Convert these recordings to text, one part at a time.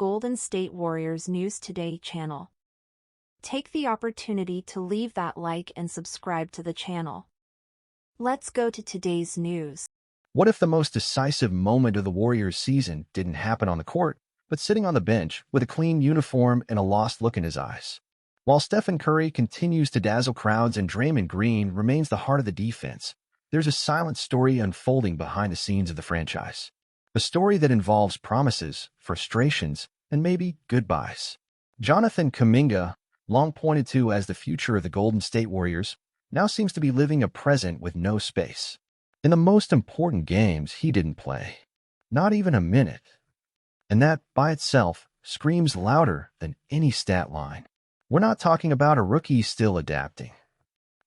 Golden State Warriors News Today channel. Take the opportunity to leave that like and subscribe to the channel. Let's go to today's news. What if the most decisive moment of the Warriors season didn't happen on the court, but sitting on the bench with a clean uniform and a lost look in his eyes? While Stephen Curry continues to dazzle crowds and Draymond Green remains the heart of the defense, there's a silent story unfolding behind the scenes of the franchise. A story that involves promises, frustrations, and maybe goodbyes. Jonathan Kuminga, long pointed to as the future of the Golden State Warriors, now seems to be living a present with no space. In the most important games, he didn't play. Not even a minute. And that, by itself, screams louder than any stat line. We're not talking about a rookie still adapting.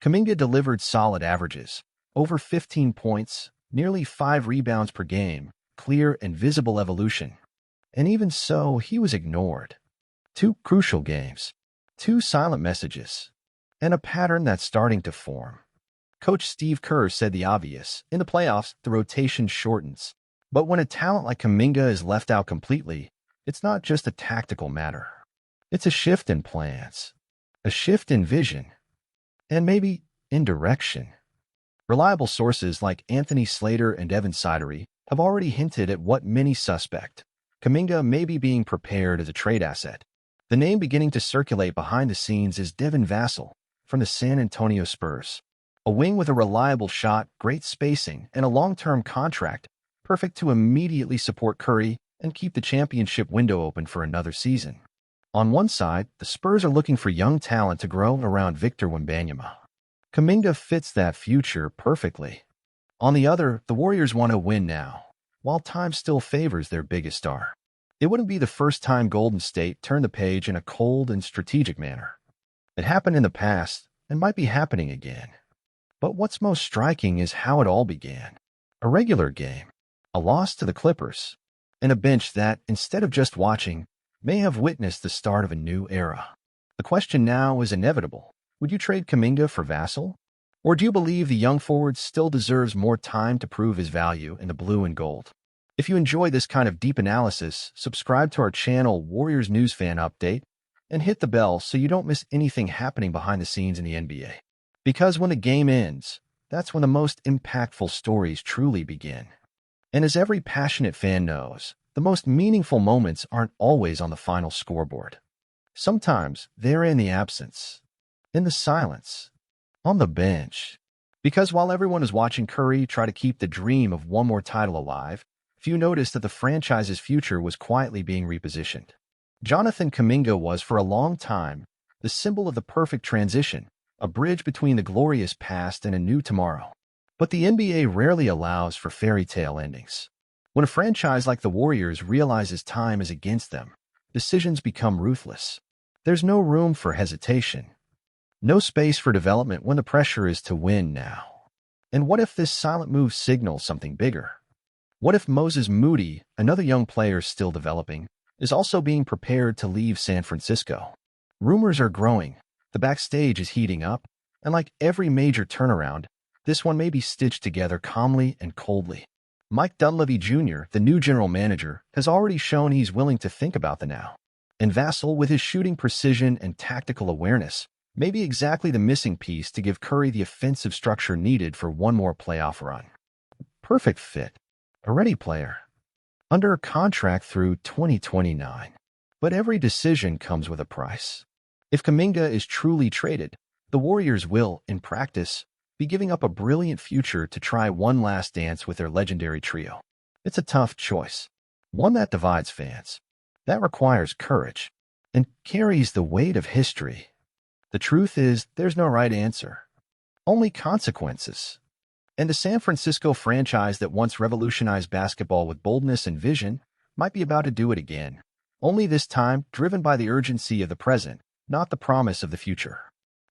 Kuminga delivered solid averages, over 15 points, nearly 5 rebounds per game, clear and visible evolution. And even so, he was ignored. 2 crucial games, 2 silent messages, and a pattern that's starting to form. Coach Steve Kerr said the obvious. In the playoffs, the rotation shortens. But when a talent like Kuminga is left out completely, it's not just a tactical matter. It's a shift in plans, a shift in vision, and maybe in direction. Reliable sources like Anthony Slater and Evan Sidery have already hinted at what many suspect. Kuminga may be being prepared as a trade asset. The name beginning to circulate behind the scenes is Devin Vassell from the San Antonio Spurs. A wing with a reliable shot, great spacing, and a long-term contract, perfect to immediately support Curry and keep the championship window open for another season. On one side, the Spurs are looking for young talent to grow around Victor Wembanyama. Kuminga fits that future perfectly. On the other, the Warriors want to win now, while time still favors their biggest star. It wouldn't be the first time Golden State turned the page in a cold and strategic manner. It happened in the past and might be happening again. But what's most striking is how it all began. A regular game, a loss to the Clippers, and a bench that, instead of just watching, may have witnessed the start of a new era. The question now is inevitable. Would you trade Kuminga for Vassell? Or do you believe the young forward still deserves more time to prove his value in the blue and gold? If you enjoy this kind of deep analysis, subscribe to our channel Warriors News Fan Update and hit the bell so you don't miss anything happening behind the scenes in the NBA. Because when the game ends, that's when the most impactful stories truly begin. And as every passionate fan knows, the most meaningful moments aren't always on the final scoreboard. Sometimes they're in the absence, in the silence, on the bench. Because while everyone is watching Curry try to keep the dream of one more title alive, few noticed that the franchise's future was quietly being repositioned. Jonathan Kuminga was, for a long time, the symbol of the perfect transition, a bridge between the glorious past and a new tomorrow. But the NBA rarely allows for fairy tale endings. When a franchise like the Warriors realizes time is against them, decisions become ruthless. There's no room for hesitation. No space for development when the pressure is to win now. And what if this silent move signals something bigger? What if Moses Moody, another young player still developing, is also being prepared to leave San Francisco? Rumors are growing, the backstage is heating up, and like every major turnaround, this one may be stitched together calmly and coldly. Mike Dunleavy Jr., the new general manager, has already shown he's willing to think about the now. And Vassell, with his shooting precision and tactical awareness, may be exactly the missing piece to give Curry the offensive structure needed for one more playoff run. Perfect fit. A ready player. Under a contract through 2029. But every decision comes with a price. If Kuminga is truly traded, the Warriors will, in practice, be giving up a brilliant future to try one last dance with their legendary trio. It's a tough choice. One that divides fans. That requires courage. And carries the weight of history. The truth is, there's no right answer. Only consequences. And the San Francisco franchise that once revolutionized basketball with boldness and vision might be about to do it again. Only this time, driven by the urgency of the present, not the promise of the future.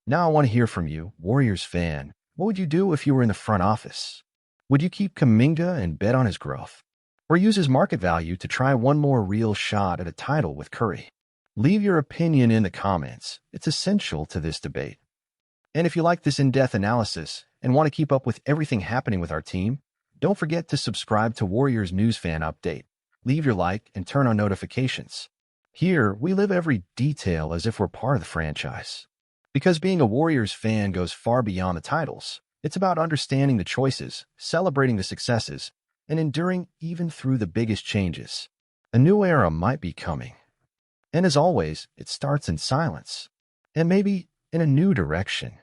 Now I want to hear from you, Warriors fan. What would you do if you were in the front office? Would you keep Kuminga and bet on his growth? Or use his market value to try one more real shot at a title with Curry? Leave your opinion in the comments. It's essential to this debate. And if you like this in-depth analysis and want to keep up with everything happening with our team, don't forget to subscribe to Warriors News Fan Update. Leave your like and turn on notifications. Here, we live every detail as if we're part of the franchise. Because being a Warriors fan goes far beyond the titles. It's about understanding the choices, celebrating the successes, and enduring even through the biggest changes. A new era might be coming. And as always, it starts in silence. And maybe in a new direction.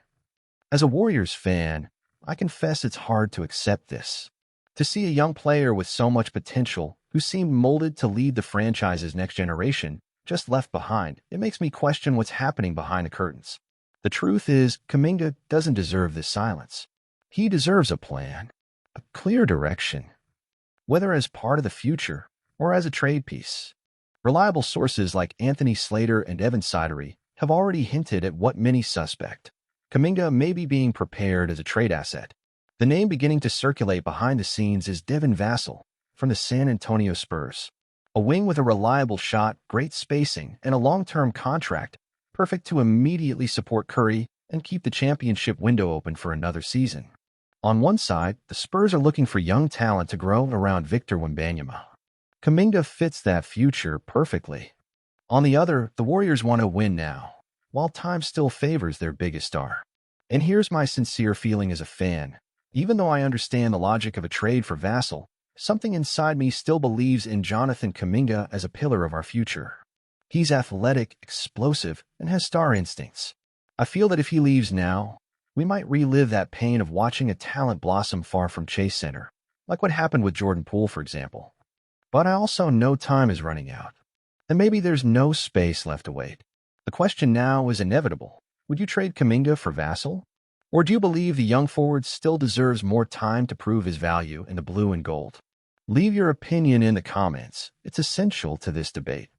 As a Warriors fan, I confess it's hard to accept this. To see a young player with so much potential, who seemed molded to lead the franchise's next generation, just left behind, it makes me question what's happening behind the curtains. The truth is, Kuminga doesn't deserve this silence. He deserves a plan, a clear direction, whether as part of the future or as a trade piece. Reliable sources like Anthony Slater and Evan Sidery have already hinted at what many suspect. Kuminga may be being prepared as a trade asset. The name beginning to circulate behind the scenes is Devin Vassell from the San Antonio Spurs. A wing with a reliable shot, great spacing, and a long-term contract, perfect to immediately support Curry and keep the championship window open for another season. On one side, the Spurs are looking for young talent to grow around Victor Wembanyama. Kuminga fits that future perfectly. On the other, the Warriors want to win now, while time still favors their biggest star. And here's my sincere feeling as a fan. Even though I understand the logic of a trade for Vassell, something inside me still believes in Jonathan Kuminga as a pillar of our future. He's athletic, explosive, and has star instincts. I feel that if he leaves now, we might relive that pain of watching a talent blossom far from Chase Center, like what happened with Jordan Poole, for example. But I also know time is running out, and maybe there's no space left to wait. The question now is inevitable. Would you trade Kuminga for Vassell? Or do you believe the young forward still deserves more time to prove his value in the blue and gold? Leave your opinion in the comments. It's essential to this debate.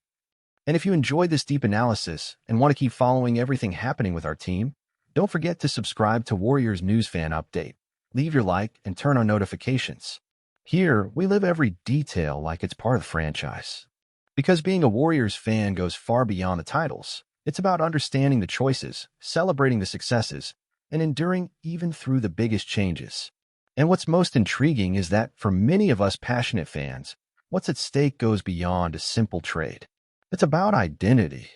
And if you enjoyed this deep analysis and want to keep following everything happening with our team, don't forget to subscribe to Warriors News Fan Update. Leave your like and turn on notifications. Here, we live every detail like it's part of the franchise. Because being a Warriors fan goes far beyond the titles. It's about understanding the choices, celebrating the successes, and enduring even through the biggest changes. And what's most intriguing is that, for many of us passionate fans, what's at stake goes beyond a simple trade. It's about identity,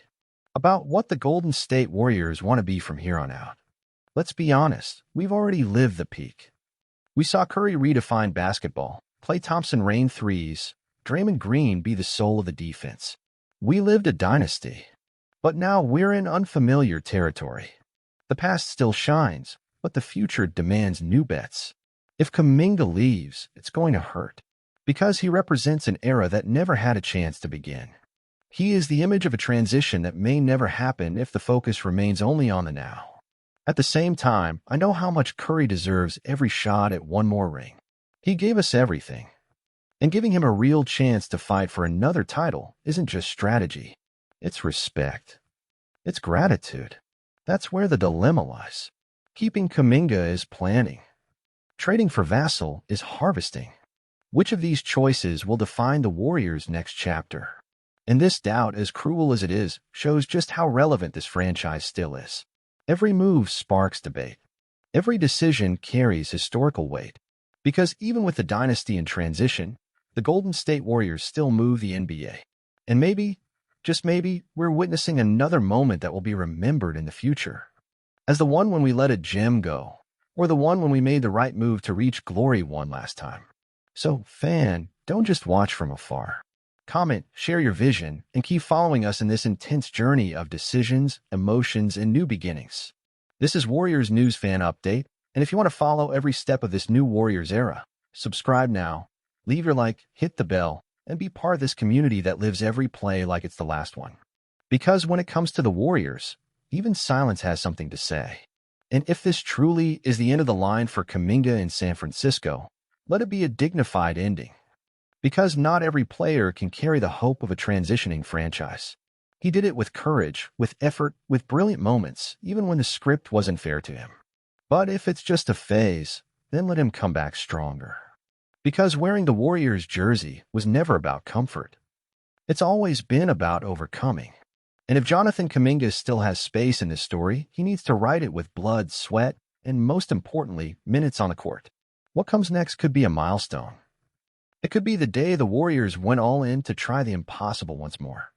about what the Golden State Warriors want to be from here on out. Let's be honest, we've already lived the peak. We saw Curry redefine basketball, Klay Thompson rain threes, Draymond Green be the soul of the defense. We lived a dynasty. But now we're in unfamiliar territory. The past still shines, but the future demands new bets. If Kuminga leaves, it's going to hurt, because he represents an era that never had a chance to begin. He is the image of a transition that may never happen if the focus remains only on the now. At the same time, I know how much Curry deserves every shot at one more ring. He gave us everything. And giving him a real chance to fight for another title isn't just strategy. It's respect. It's gratitude. That's where the dilemma lies. Keeping Kuminga is planning. Trading for Vassell is harvesting. Which of these choices will define the Warriors' next chapter? And this doubt, as cruel as it is, shows just how relevant this franchise still is. Every move sparks debate. Every decision carries historical weight. Because even with the dynasty in transition, the Golden State Warriors still move the NBA. And maybe, just maybe, we're witnessing another moment that will be remembered in the future. As the one when we let a gem go, or the one when we made the right move to reach glory one last time. So, fan, don't just watch from afar. Comment, share your vision, and keep following us in this intense journey of decisions, emotions, and new beginnings. This is Warriors News Fan Update, and if you want to follow every step of this new Warriors era, subscribe now, leave your like, hit the bell, and be part of this community that lives every play like it's the last one. Because when it comes to the Warriors, even silence has something to say. And if this truly is the end of the line for Kuminga in San Francisco, let it be a dignified ending. Because not every player can carry the hope of a transitioning franchise. He did it with courage, with effort, with brilliant moments, even when the script wasn't fair to him. But if it's just a phase, then let him come back stronger. Because wearing the Warriors jersey was never about comfort. It's always been about overcoming. And if Jonathan Kuminga still has space in this story, he needs to write it with blood, sweat, and most importantly, minutes on the court. What comes next could be a milestone. It could be the day the Warriors went all in to try the impossible once more.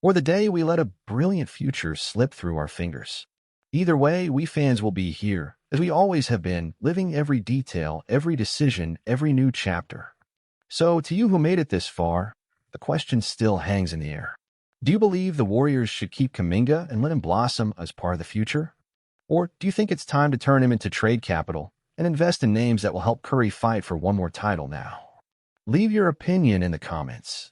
or the day we let a brilliant future slip through our fingers. Either way, we fans will be here, as we always have been, living every detail, every decision, every new chapter. So, to you who made it this far, the question still hangs in the air. Do you believe the Warriors should keep Kuminga and let him blossom as part of the future? Or do you think it's time to turn him into trade capital and invest in names that will help Curry fight for one more title now? Leave your opinion in the comments.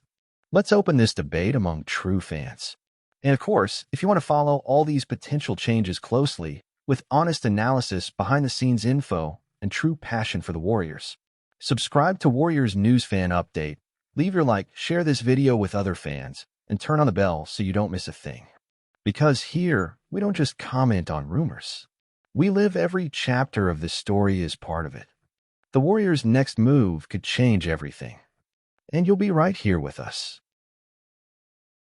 Let's open this debate among true fans. And of course, if you want to follow all these potential changes closely, with honest analysis, behind-the-scenes info, and true passion for the Warriors, subscribe to Warriors News Fan Update, leave your like, share this video with other fans, and turn on the bell so you don't miss a thing. Because here, we don't just comment on rumors. We live every chapter of this story as part of it. The Warriors' next move could change everything. And you'll be right here with us.